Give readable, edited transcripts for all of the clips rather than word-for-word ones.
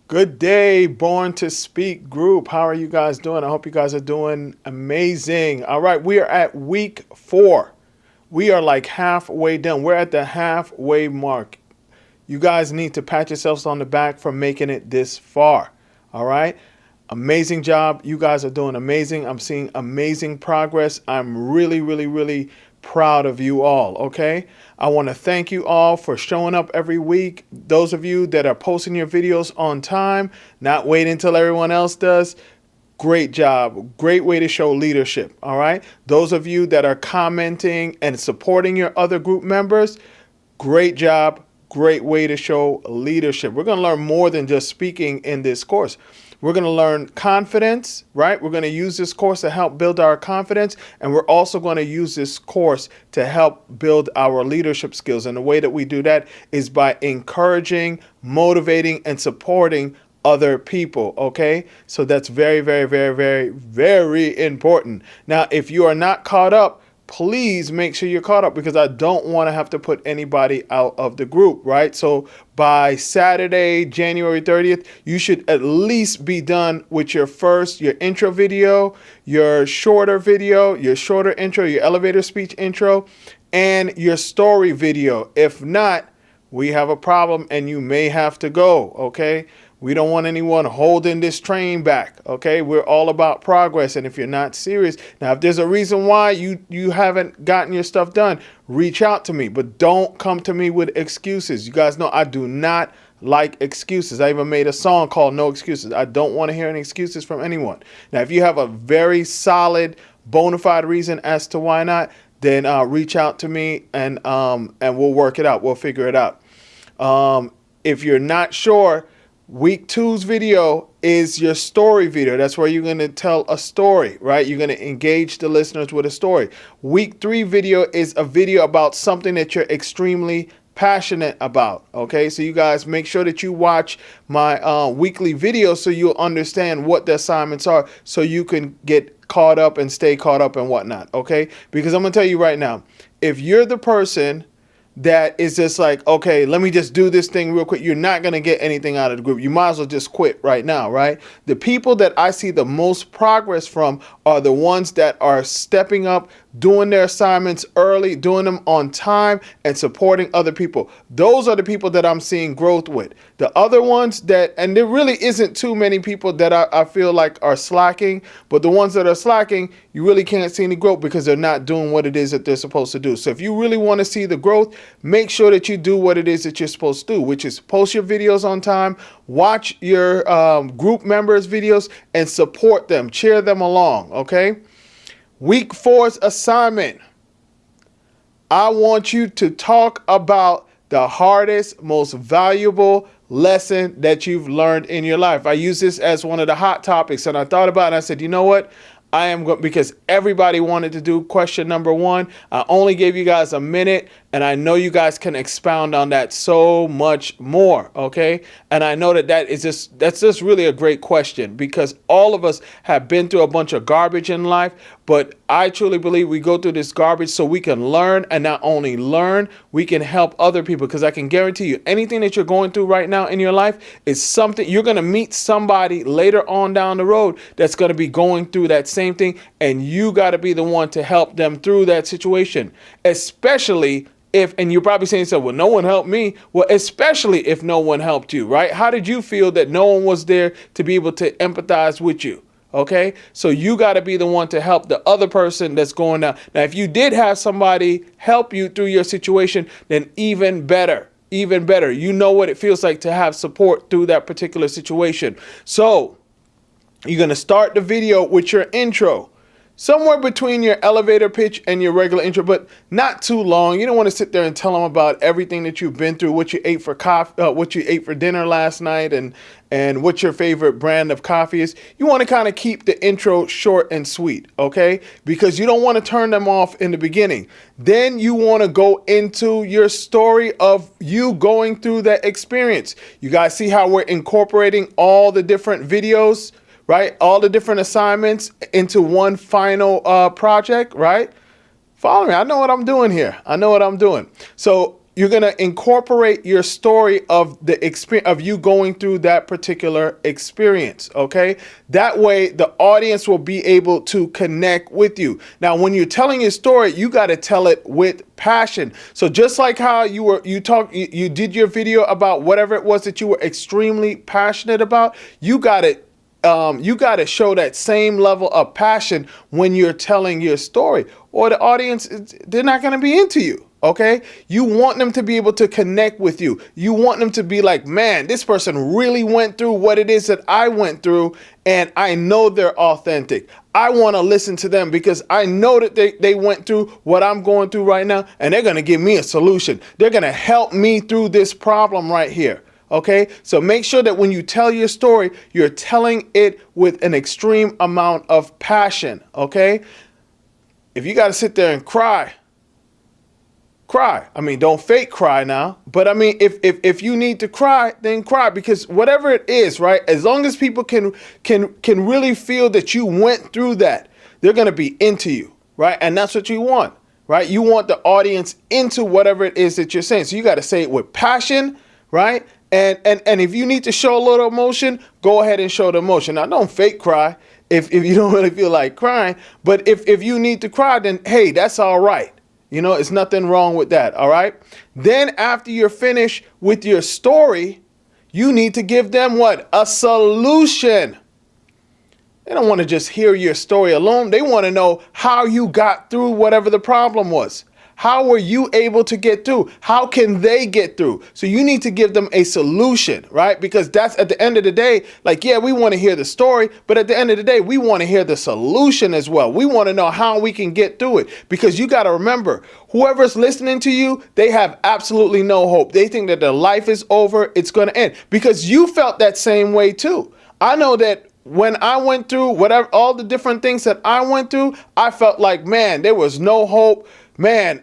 Good day, Born to Speak group. How are you guys doing? I hope you guys are doing amazing. All right, we are at week 4. We are like halfway done. We're at the halfway mark. You guys need to pat yourselves on the back for making it this far. All right. Amazing job. You guys are doing amazing. I'm seeing amazing progress. I'm really proud of you all. Okay. I want to thank you all for showing up every week. Those of you that are posting your videos on time, not waiting until everyone else does. Great job. Great way to show leadership. All right. Those of you that are commenting and supporting your other group members, great job. Great way to show leadership. We're going to learn more than just speaking in this course. We're going to learn confidence, right? We're going to use this course to help build our confidence. And we're also going to use this course to help build our leadership skills. And the way that we do that is by encouraging, motivating, and supporting other people. Okay. So that's very important. Now, if you are not caught up, please make sure you're caught up, because I don't want to have to put anybody out of the group, right? So by Saturday, January 30th, you should at least be done with your intro video, your shorter video, your shorter intro, your elevator speech intro, and your story video. If not, we have a problem and you may have to go, okay? We don't want anyone holding this train back, okay? We're all about progress, and if you're not serious, now if there's a reason why you haven't gotten your stuff done, reach out to me, but don't come to me with excuses. You guys know I do not like excuses. I even made a song called No Excuses. I don't want to hear any excuses from anyone. Now, if you have a very solid, bona fide reason as to why not, then reach out to me and we'll work it out. We'll figure it out. If you're not sure, Week 2's video is your story video. That's where you're going to tell a story, right? You're going to engage the listeners with a story. Week 3 video is a video about something that you're extremely passionate about. Okay, so you guys make sure that you watch my weekly video so you'll understand what the assignments are, so you can get caught up and stay caught up and whatnot. Okay, because I'm going to tell you right now, if you're the person that is just like, okay, let me just do this thing real quick, you're not going to get anything out of the group. You might as well just quit right now, right? The people that I see the most progress from are the ones that are stepping up, doing their assignments early, doing them on time, and supporting other people. Those are the people that I'm seeing growth with. The other ones and there really isn't too many people that I feel like are slacking, but the ones that are slacking, you really can't see any growth because they're not doing what it is that they're supposed to do. So if you really want to see the growth, make sure that you do what it is that you're supposed to do, which is post your videos on time, watch your group members' videos, and support them, cheer them along, okay? Week 4's assignment. I want you to talk about the hardest, most valuable lesson that you've learned in your life. I use this as one of the hot topics, and I thought about it and I said, you know what? I am going, because everybody wanted to do question number 1. I only gave you guys a minute, and I know you guys can expound on that so much more, okay? And I know that's just really a great question, because all of us have been through a bunch of garbage in life, but I truly believe we go through this garbage so we can learn, and not only learn, we can help other people, because I can guarantee you anything that you're going through right now in your life is something you're going to meet somebody later on down the road that's going to be going through that same thing, and you got to be the one to help them through that situation, especially if, and you're probably saying, so, well, no one helped me. Well, especially if no one helped you, right? How did you feel that no one was there to be able to empathize with you? Okay, so you got to be the one to help the other person that's going down. Now, if you did have somebody help you through your situation, then even better. Even better. You know what it feels like to have support through that particular situation. So you're going to start the video with your intro. Somewhere between your elevator pitch and your regular intro, but not too long. You don't want to sit there and tell them about everything that you've been through, what you ate for what you ate for dinner last night, and what your favorite brand of coffee is. You want to kind of keep the intro short and sweet, okay? Because you don't want to turn them off in the beginning. Then you want to go into your story of you going through that experience. You guys see how we're incorporating all the different videos, right? All the different assignments into one final project, right? Follow me. I know what I'm doing here. I know what I'm doing. So you're going to incorporate your story of the experience of you going through that particular experience. Okay. That way the audience will be able to connect with you. Now, when you're telling your story, you got to tell it with passion. So just like how you did your video about whatever it was that you were extremely passionate about, you got to show that same level of passion when you're telling your story, or the audience, they're not going to be into you. Okay. You want them to be able to connect with you. You want them to be like, man, this person really went through what it is that I went through, and I know they're authentic. I want to listen to them because I know that they went through what I'm going through right now, and they're going to give me a solution. They're going to help me through this problem right here. Okay, so make sure that when you tell your story, you're telling it with an extreme amount of passion. Okay, if you got to sit there and cry. I mean, don't fake cry now, but I mean, if you need to cry, then cry, because whatever it is, right? As long as people can really feel that you went through that, they're going to be into you, right? And that's what you want, right? You want the audience into whatever it is that you're saying. So you got to say it with passion, right? And if you need to show a little emotion, go ahead and show the emotion. Now, don't fake cry if you don't really feel like crying, but if you need to cry, then hey, that's all right. You know, it's nothing wrong with that. All right. Then after you're finished with your story, you need to give them what? A solution. They don't want to just hear your story alone. They want to know how you got through whatever the problem was. How were you able to get through? How can they get through? So you need to give them a solution, right? Because that's at the end of the day, like, yeah, we want to hear the story, but at the end of the day, we want to hear the solution as well. We want to know how we can get through it, because you got to remember, whoever's listening to you, they have absolutely no hope. They think that their life is over. It's going to end, because you felt that same way too. I know that when I went through whatever, all the different things that I went through, I felt like, man, there was no hope, man.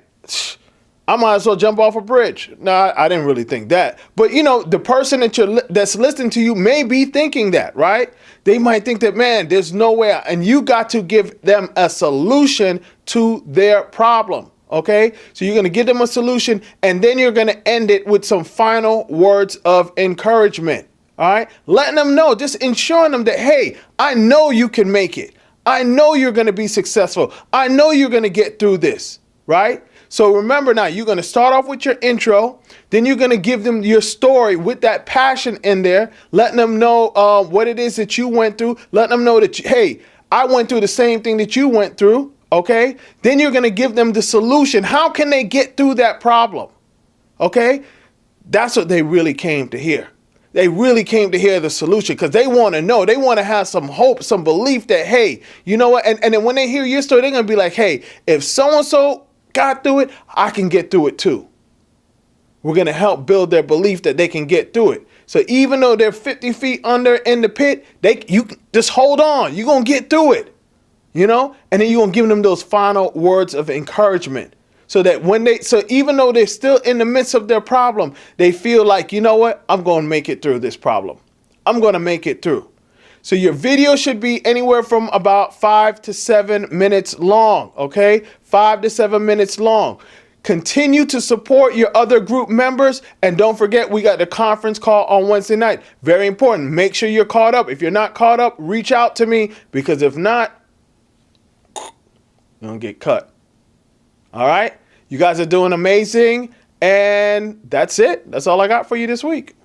I might as well jump off a bridge. No, I didn't really think that. But, you know, the person that's listening to you may be thinking that, right? They might think that, man, there's no way. And you got to give them a solution to their problem. Okay, so you're going to give them a solution, and then you're going to end it with some final words of encouragement. All right, letting them know, just ensuring them that, hey, I know you can make it. I know you're going to be successful. I know you're going to get through this. Right. So remember, now you're going to start off with your intro, then you're going to give them your story with that passion in there, letting them know what it is that you went through, letting them know that, hey, I went through the same thing that you went through. OK, then you're going to give them the solution. How can they get through that problem? OK, that's what they really came to hear. They really came to hear the solution, because they want to know, they want to have some hope, some belief that, hey, you know what? And then when they hear your story, they're going to be like, hey, if so-and-so got through it, I can get through it too. We're going to help build their belief that they can get through it. So even though they're 50 feet under in the pit, you just hold on. You're going to get through it, you know, and then you're going to give them those final words of encouragement, so that so even though they're still in the midst of their problem, they feel like, you know what, I'm going to make it through this problem. I'm going to make it through. So your video should be anywhere from about 5 to 7 minutes long. Okay, 5 to 7 minutes long. Continue to support your other group members. And don't forget, we got the conference call on Wednesday night. Very important. Make sure you're caught up. If you're not caught up, reach out to me, because if not, you're going to get cut. All right. You guys are doing amazing. And that's it. That's all I got for you this week.